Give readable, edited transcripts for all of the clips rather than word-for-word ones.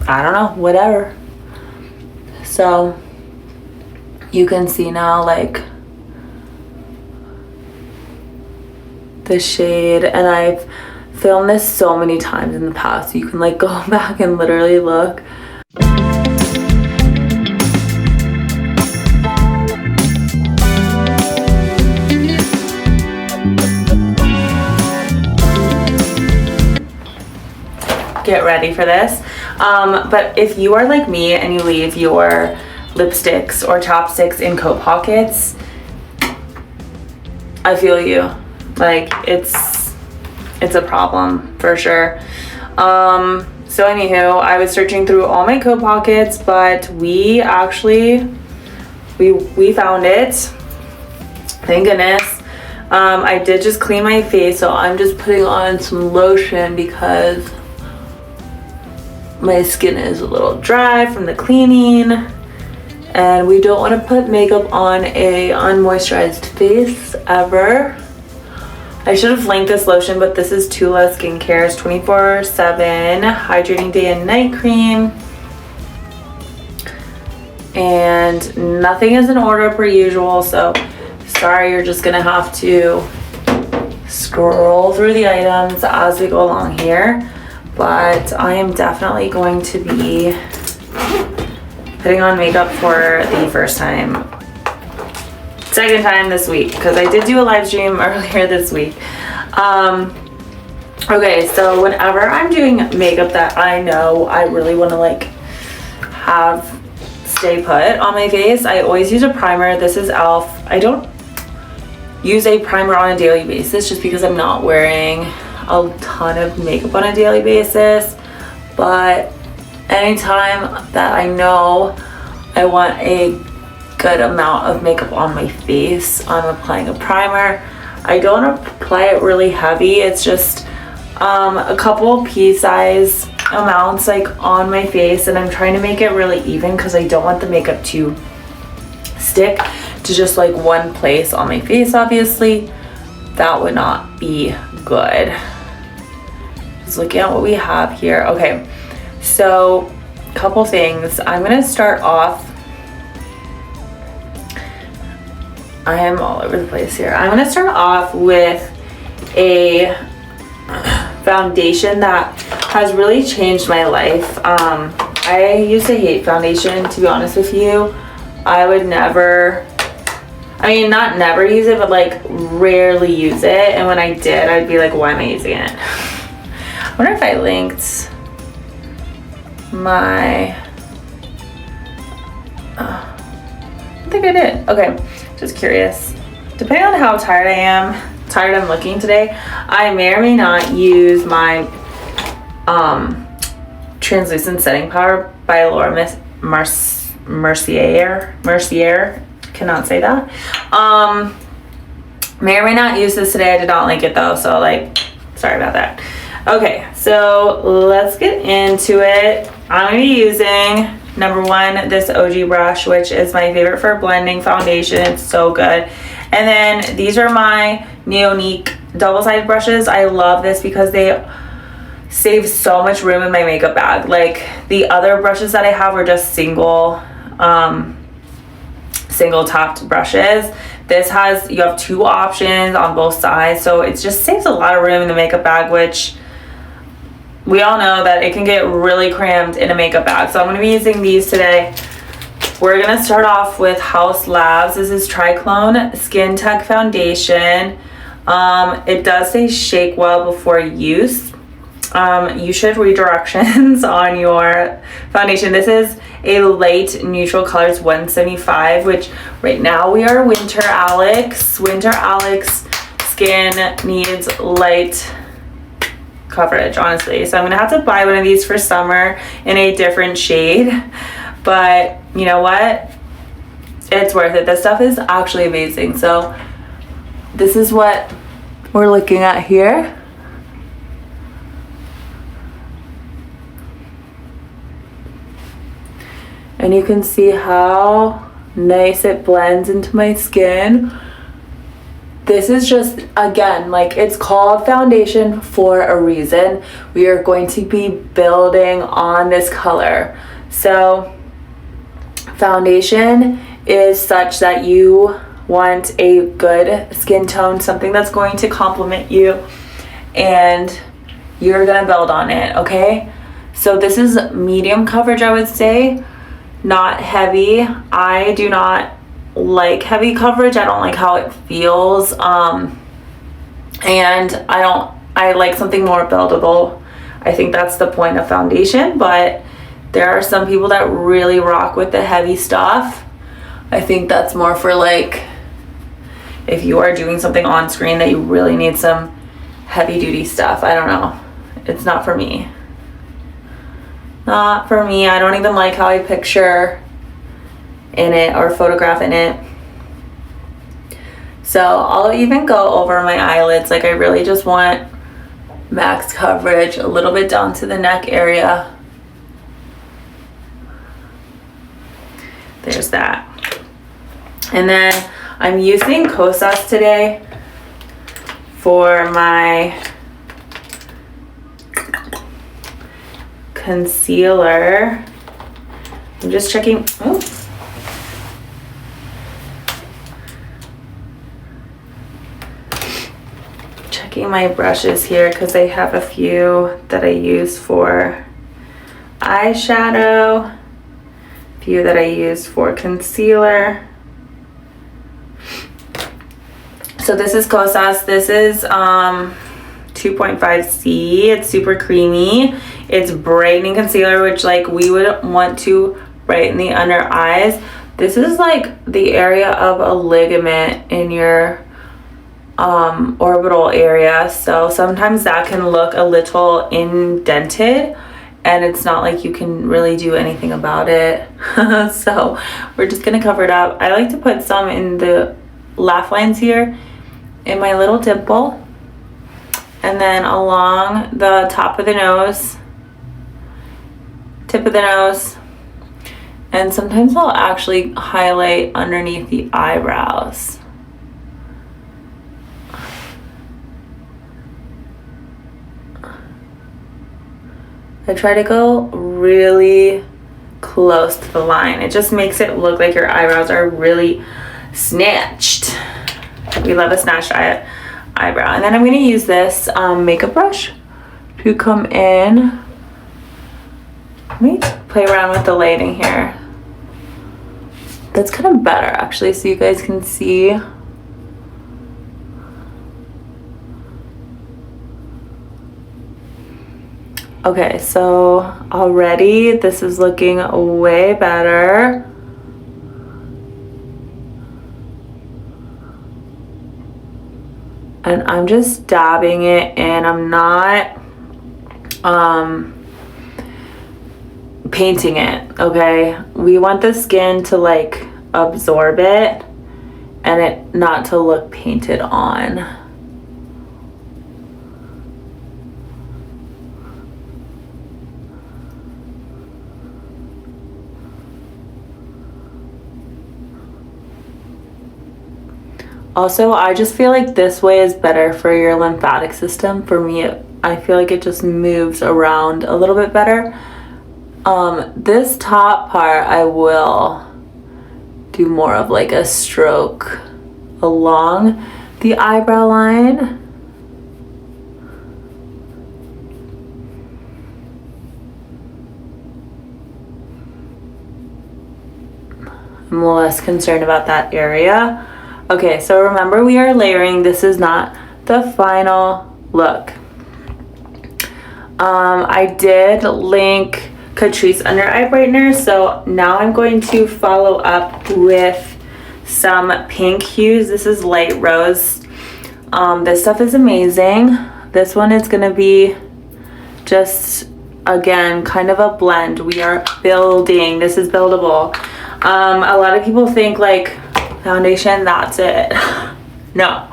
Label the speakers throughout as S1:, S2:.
S1: I don't know, whatever. So you can see now like the shade, and I've filmed this so many times in the past, so you can like go back and literally look. Get ready for this. But if you are like me and you leave your lipsticks or chapsticks in coat pockets, I feel you. Like it's a problem for sure. So anywho, I was searching through all my coat pockets, but we actually we found it. Thank goodness. I did just clean my face, so I'm just putting on some lotion because my skin is a little dry from the cleaning, and we don't want to put makeup on a unmoisturized face ever. I should have linked this lotion, but this is Tula Skincare's 24/7 hydrating day and night cream, and nothing is in order per usual, so sorry, you're just gonna have to scroll through the items as we go along here. But I am definitely going to be putting on makeup for the second time this week, because I did do a live stream earlier this week. Okay, so whenever I'm doing makeup that I know I really want to like have stay put on my face, I always use a primer. This is e.l.f. I don't use a primer on a daily basis just because I'm not wearing a ton of makeup on a daily basis, but anytime that I know I want a good amount of makeup on my face, I'm applying a primer. I don't apply it really heavy, it's just a couple pea size amounts like on my face, and I'm trying to make it really even because I don't want the makeup to stick to just like one place on my face. Obviously that would not be good. Just looking at what we have here. Okay, so a couple things. I'm gonna start off, I am all over the place here. I'm gonna start off with a foundation that has really changed my life. I used to hate foundation, to be honest with you. I would never, I mean, not never use it, but like rarely use it. And when I did, I'd be like, why am I using it? I wonder if I linked my, I think I did. Okay, just curious. Depending on how tired I'm looking today, I may or may not use my translucent setting powder by Laurent Mercier. Cannot say that. May or may not use this today. I did not link it though, so like, sorry about that. Okay, so let's get into it. I'm gonna be using, number one, this OG brush, which is my favorite for blending foundation. It's so good. And then these are my Neonique double-sided brushes. I love this because they save so much room in my makeup bag. Like the other brushes that I have are just single topped brushes. This has, you have two options on both sides, so it just saves a lot of room in the makeup bag, which we all know that it can get really crammed in a makeup bag. So I'm going to be using these today. We're going to start off with House Labs. This is Triclone Skin Tech Foundation. It does say shake well before use. You should read directions on your foundation. This is a light neutral colors 175, which right now we are Winter Alex. Winter Alex skin needs light coverage, honestly. So I'm gonna have to buy one of these for summer in a different shade, but you know what? It's worth it. This stuff is actually amazing. So this is what we're looking at here. And you can see how nice it blends into my skin. this is just, again, like, it's called foundation for a reason. We are going to be building on this color. So foundation is such that you want a good skin tone, something that's going to complement you, and you're gonna build on it, okay? So this is medium coverage, I would say, not heavy. I do not like heavy coverage. I don't like how it feels, and I like something more buildable. I think that's the point of foundation, but there are some people that really rock with the heavy stuff. I think that's more for like if you are doing something on screen that you really need some heavy duty stuff. I don't know, it's not for me. Not for me. I don't even like how I picture in it or photograph in it. So I'll even go over my eyelids. Like, I really just want max coverage, a little bit down to the neck area. There's that. And then I'm using Kosas today for my concealer. I'm just checking. Oh. Checking my brushes here because I have a few that I use for eyeshadow, a few that I use for concealer. So this is Kosas. This is 2.5C. It's super creamy. It's brightening concealer, which like we would want to brighten the under eyes. This is like the area of a ligament in your orbital area, so sometimes that can look a little indented, and it's not like you can really do anything about it. So we're just gonna cover it up. I like to put some in the laugh lines here in my little dimple, and then along the top of the nose, tip of the nose, and sometimes I'll actually highlight underneath the eyebrows. I try to go really close to the line. It just makes it look like your eyebrows are really snatched. We love a snatched eyebrow. And then I'm going to use this makeup brush to come in. Let me play around with the lighting here. That's kind of better actually, so you guys can see. Okay, so already this is looking way better. And I'm just dabbing it in. I'm not painting it, okay? We want the skin to like absorb it and it not to look painted on. Also, I just feel like this way is better for your lymphatic system. For me, I feel like it just moves around a little bit better. This top part, I will do more of like a stroke along the eyebrow line. I'm less concerned about that area. Okay, so remember we are layering. This is not the final look. I did link Catrice Under Eye Brightener, so now I'm going to follow up with some pink hues. This is light rose. This stuff is amazing. This one is gonna be just, again, kind of a blend. We are building. This is buildable. A lot of people think like foundation, that's it. No,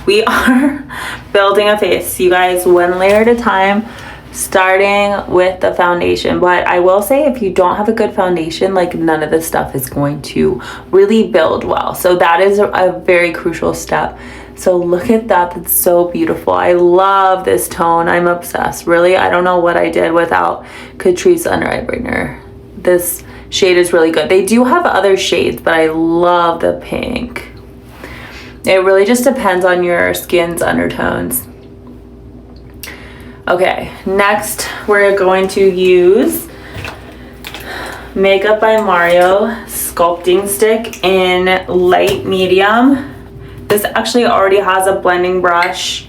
S1: we are building a face, you guys, one layer at a time, starting with the foundation. But I will say, if you don't have a good foundation, like none of this stuff is going to really build well. So that is a very crucial step. So look at that, that's so beautiful. I love this tone, I'm obsessed. Really, I don't know what I did without Catrice Under Eye Brightener. This shade is really good. They do have other shades, but I love the pink. It really just depends on your skin's undertones. Okay, next we're going to use Makeup by Mario Sculpting Stick in light medium. This actually already has a blending brush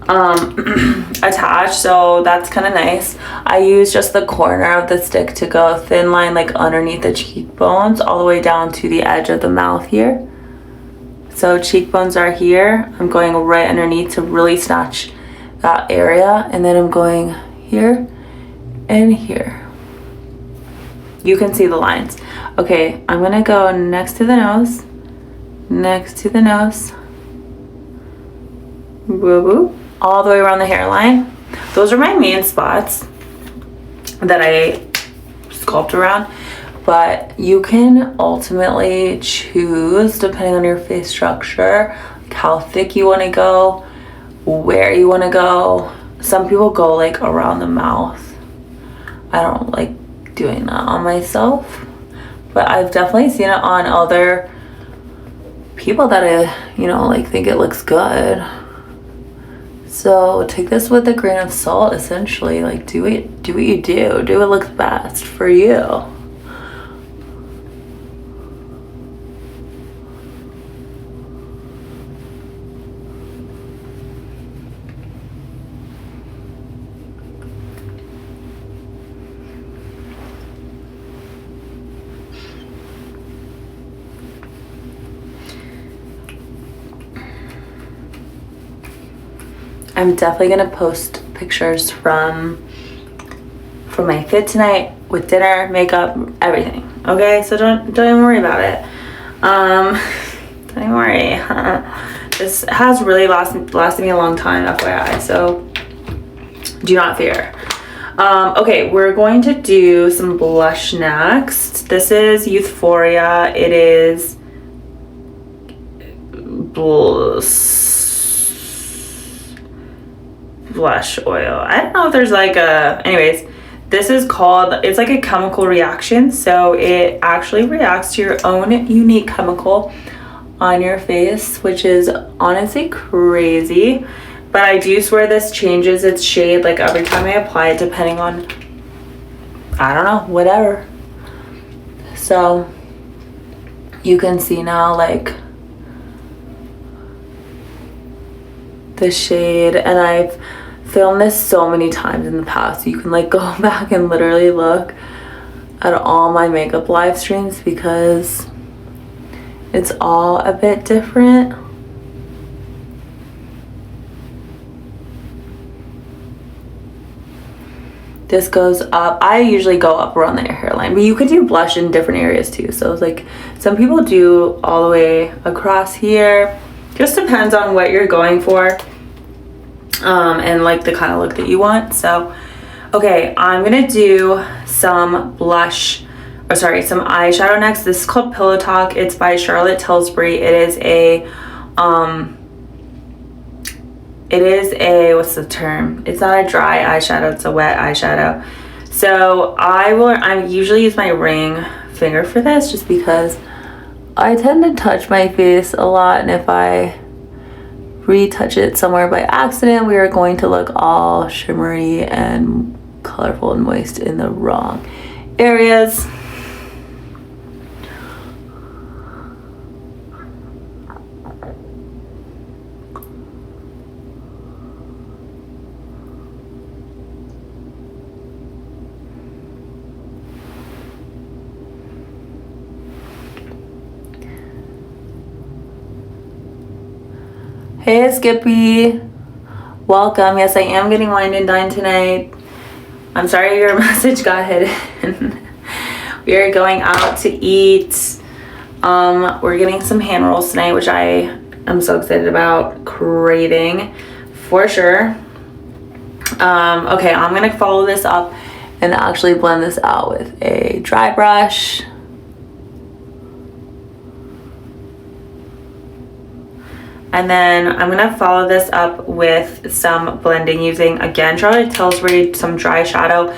S1: attached, so that's kind of nice. I use just the corner of the stick to go thin line like underneath the cheekbones all the way down to the edge of the mouth here. So cheekbones are here. I'm going right underneath to really snatch that area, and then I'm going here and here. You can see the lines. Okay, I'm gonna go next to the nose, next to the nose, woo woo, all the way around the hairline. Those are my main spots that I sculpt around, but you can ultimately choose depending on your face structure, like how thick you want to go, where you want to go. Some people go like around the mouth. I don't like doing that on myself, but I've definitely seen it on other people that I, you know, like think it looks good. So take this with a grain of salt, essentially. Like do what you do what looks best for you. I'm definitely gonna post pictures from my fit tonight with dinner, makeup, everything. Okay, so don't even worry about it. Don't even worry. This has really lasted me a long time, FYI. So do not fear. Okay, we're going to do some blush next. This is Euphoria. It is blush oil. I don't know if there's like a, anyways, this is called, it's like a chemical reaction, so it actually reacts to your own unique chemical on your face, which is honestly crazy. But I do swear this changes its shade like every time I apply it, depending on, I don't know, whatever. So you can see now like the shade, and I've filmed this so many times in the past. You can like go back and literally look at all my makeup live streams because it's all a bit different. This goes up. I usually go up around the hairline, but you could do blush in different areas too. So it's like some people do all the way across here. Just depends on what you're going for and like the kind of look that you want. So okay, I'm gonna do some blush, or sorry, some eyeshadow next. This is called Pillow Talk. It's by Charlotte Tilbury. It is a what's the term? It's not a dry eyeshadow, it's a wet eyeshadow. So I usually use my ring finger for this just because I tend to touch my face a lot, and if I retouch it somewhere by accident, we are going to look all shimmery and colorful and moist in the wrong areas. Hey Skippy, welcome. Yes, I am getting wined and dined tonight. I'm sorry your message got hidden. We are going out to eat. We're getting some hand rolls tonight, which I am so excited about, craving for sure. Okay, I'm gonna follow this up and actually blend this out with a dry brush. And then I'm gonna follow this up with some blending using, again, Charlotte Tilbury, some dry shadow.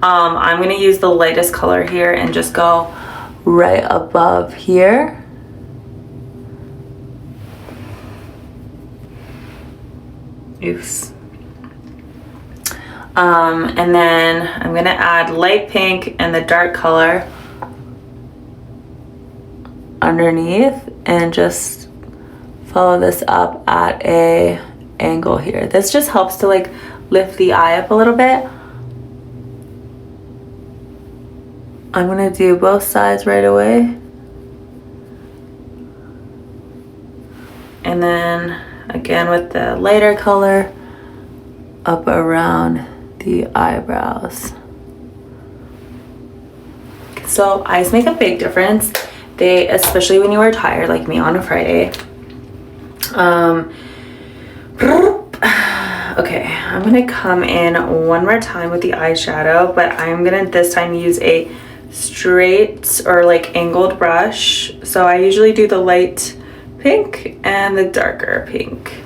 S1: I'm gonna use the lightest color here and just go right above here. Oops. And then I'm gonna add light pink and the dark color underneath and just follow this up at a angle here. This just helps to like lift the eye up a little bit. I'm gonna do both sides right away. And then again with the lighter color up around the eyebrows. So eyes make a big difference. They, especially when you are tired like me on a Friday. Okay, I'm gonna come in one more time with the eyeshadow, but I'm gonna this time use a straight or like angled brush. So I usually do the light pink and the darker pink.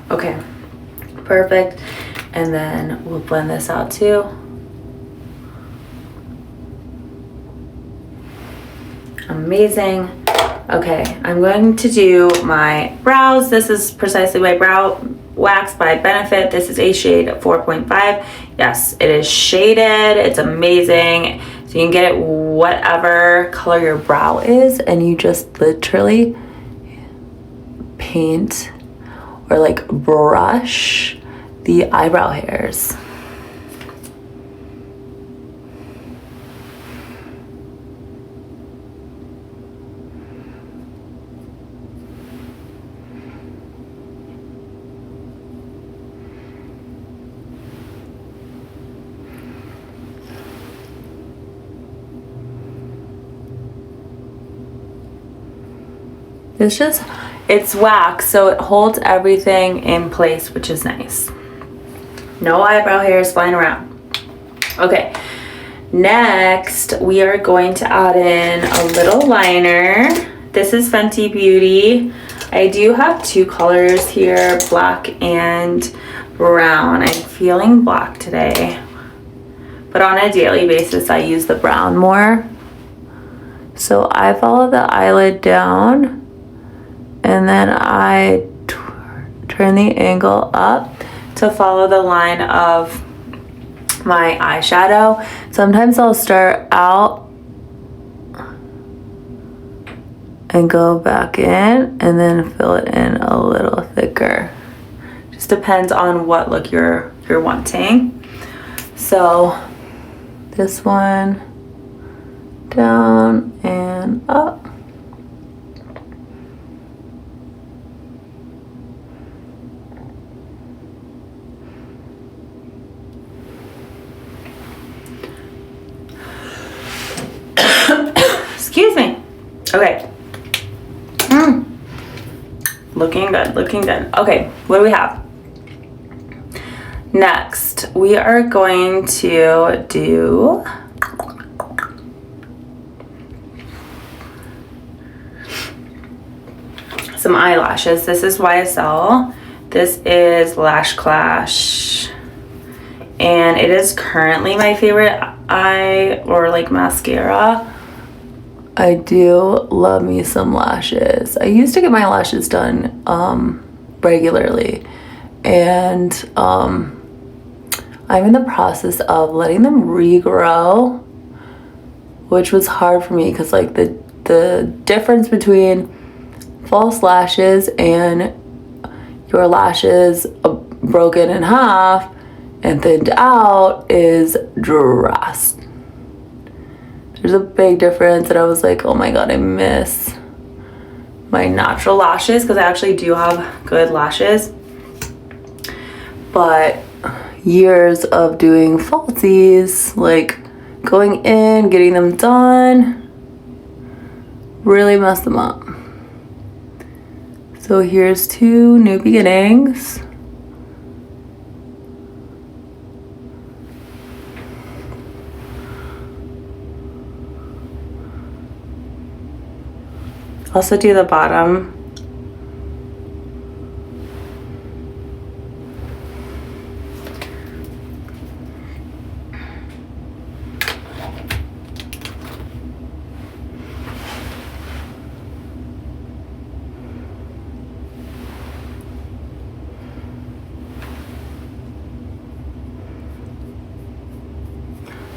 S1: Okay, perfect. And then we'll blend this out too. Amazing. Okay, I'm going to do my brows. This is precisely my brow wax by Benefit. This is a shade 4.5. Yes, it is shaded. It's amazing. So you can get it whatever color your brow is, and you just literally paint or like brush the eyebrow hairs. It's wax, so it holds everything in place, which is nice. No eyebrow hairs flying around. Okay, next we are going to add in a little liner. This is Fenty Beauty. I do have two colors here, black and brown. I'm feeling black today, but on a daily basis I use the brown more. So I follow the eyelid down, and then I turn the angle up to follow the line of my eyeshadow. Sometimes I'll start out and go back in and then fill it in a little thicker. Just depends on what look you're wanting. So this one down and up. Excuse me. Okay. Looking good, looking good. Okay, what do we have? Next, we are going to do some eyelashes. This is YSL. This is Lash Clash. And it is currently my favorite eye or like mascara. I do love me some lashes. I used to get my lashes done regularly, and I'm in the process of letting them regrow, which was hard for me because like the difference between false lashes and your lashes broken in half and thinned out is drastic. There's a big difference, and I was like, oh my god, I miss my natural lashes because I actually do have good lashes. But years of doing falsies, like going in, getting them done, really messed them up. So here's to new beginnings. Also do the bottom.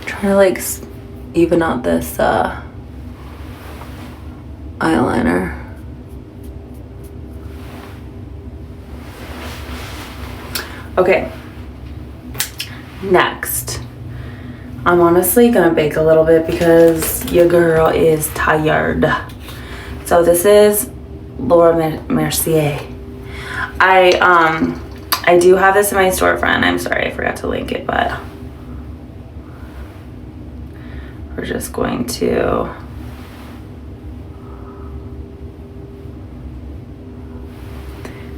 S1: Trying to like even out this eyeliner. Okay, next, I'm honestly gonna bake a little bit because your girl is tired. So this is Laura Mercier. I do have this in my storefront. I'm sorry, I forgot to link it, but we're just going to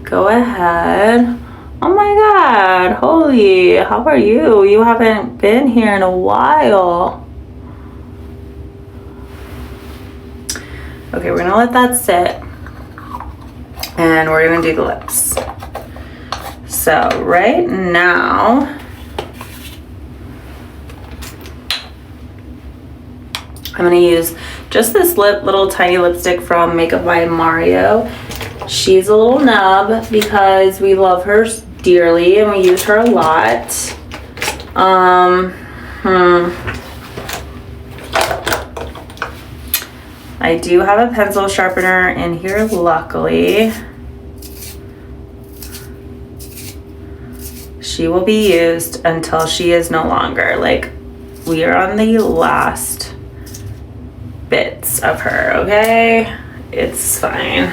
S1: go ahead. Oh my God, Holy, how are you? You haven't been here in a while. Okay, we're gonna let that sit and we're gonna do the lips. So right now, I'm gonna use just this little tiny lipstick from Makeup by Mario. She's a little nub because we love her dearly and we use her a lot. I do have a pencil sharpener in here, luckily. She will be used until she is no longer. Like, we are on the last bits of her, okay? It's fine.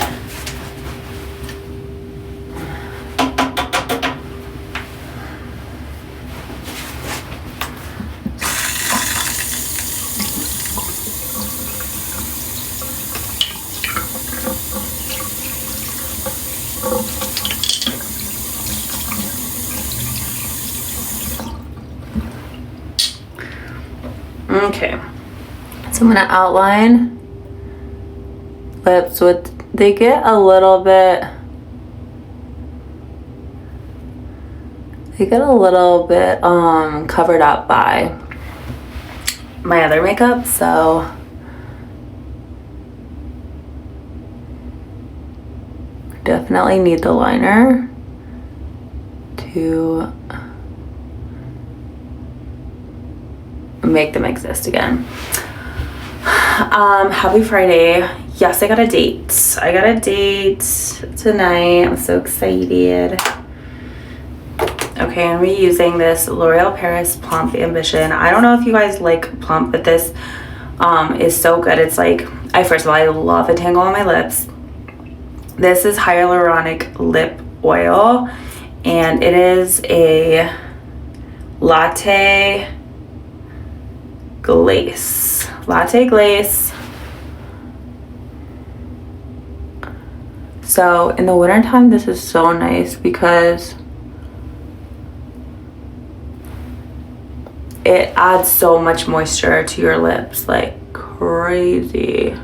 S1: Okay, so I'm gonna outline lips with, they get a little bit covered up by my other makeup, so definitely need the liner to make them exist again. Happy Friday. Yes, I got a date. I got a date tonight. I'm so excited. Okay, I'm reusing this L'Oreal Paris Plump Ambition. I don't know if you guys like Plump, but this is so good. It's like, first of all, I love a tangle on my lips. This is hyaluronic lip oil, and it is a latte glaze. So in the wintertime, this is so nice because it adds so much moisture to your lips, like crazy.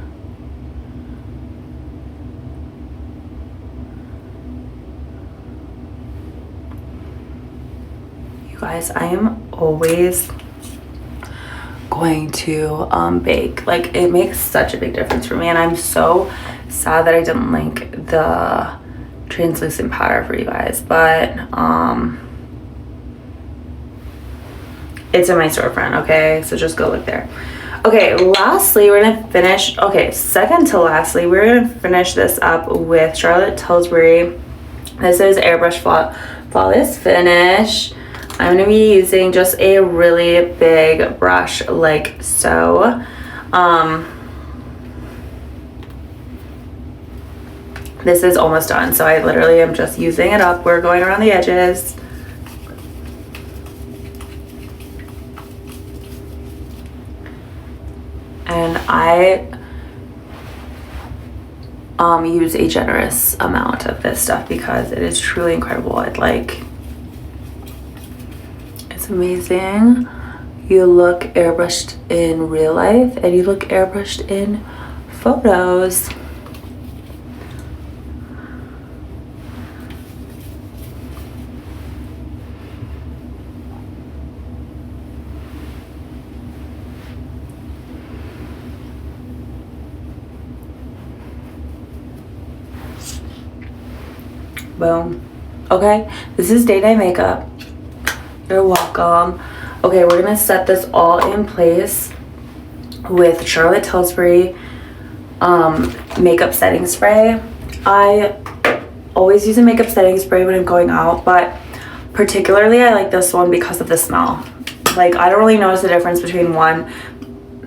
S1: You guys, I am always going to bake. Like, it makes such a big difference for me, and I'm so sad that I didn't link the translucent powder for you guys, but it's in my storefront, okay? So just go look there. Okay, lastly, we're gonna finish, second to lastly, we're gonna finish this up with Charlotte Tilbury. This is Airbrush Flawless Finish. I'm gonna be using just a really big brush like so. This is almost done, so I literally am just using it up. We're going around the edges. And I use a generous amount of this stuff because it is truly incredible. It's amazing. You look airbrushed in real life and you look airbrushed in photos. Boom. Okay, this is day-night makeup. You're welcome. Okay, we're gonna set this all in place with Charlotte Tilbury makeup setting spray. I always use a makeup setting spray when I'm going out, but particularly I like this one because of the smell. Like, I don't really notice the difference between one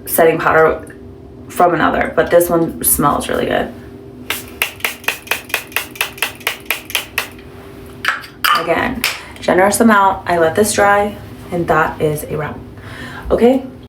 S1: setting powder from another, but this one smells really good. Again, generous amount. I let this dry, and that is a wrap. Okay,